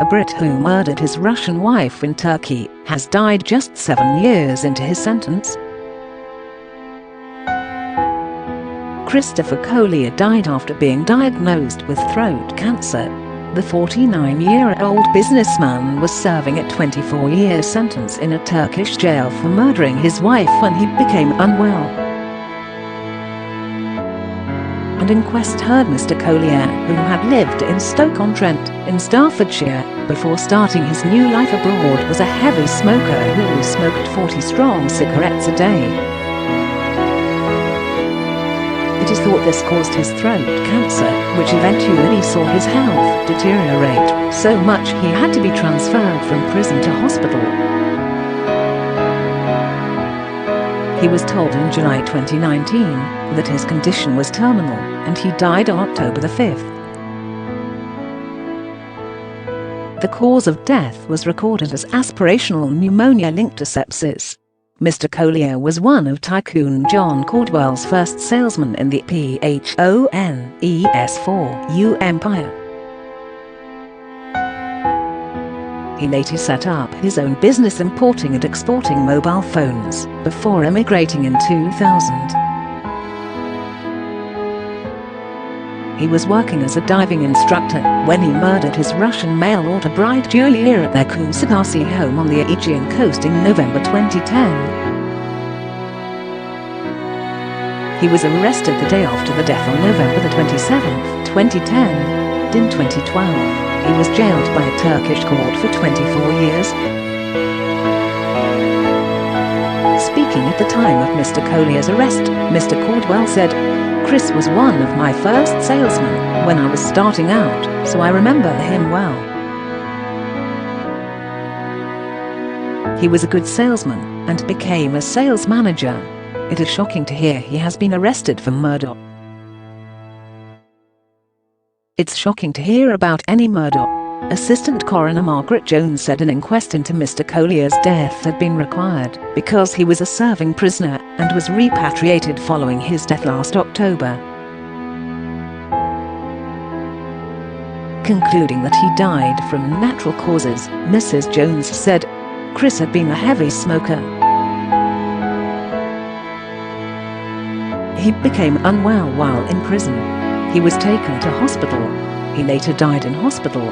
a Brit who murdered his Russian wife in Turkey, has died just 7 years into his sentence. Christopher Collier died after being diagnosed with throat cancer. The 49-year-old businessman was serving a 24-year sentence in a Turkish jail for murdering his wife when he became unwell. An inquest heard Mr Collier, who had lived in Stoke-on-Trent, in Staffordshire, before starting his new life abroad, was a heavy smoker who smoked 40 strong cigarettes a day. It is thought this caused his throat cancer, which eventually saw his health deteriorate so much he had to be transferred from prison to hospital. He was told in July 2019 that his condition was terminal, and he died on October 5th. The cause of death was recorded as aspirational pneumonia linked to sepsis. Mr Collier was one of tycoon John Caudwell's first salesmen in the PHONES4U empire. He later set up his own business importing and exporting mobile phones, before emigrating in 2000. He was working as a diving instructor when he murdered his Russian mail-order bride Julia at their Kusadasi home on the Aegean coast in November 2010. He was arrested the day after the death on November 27, 2010. In 2012, he was jailed by a Turkish court for 24 years. Speaking at the time of Mr Collier's arrest, Mr Caudwell said, "Chris was one of my first salesmen when I was starting out, so I remember him well. He was a good salesman and became a sales manager. It is shocking to hear he has been arrested for murder. It's shocking to hear about any murder," Assistant Coroner Margaret Jones said. An inquest into Mr Collier's death had been required because he was a serving prisoner and was repatriated following his death last October. Concluding that he died from natural causes, Mrs Jones said, "Chris had been a heavy smoker. He became unwell while in prison. He was taken to hospital. He later died in hospital.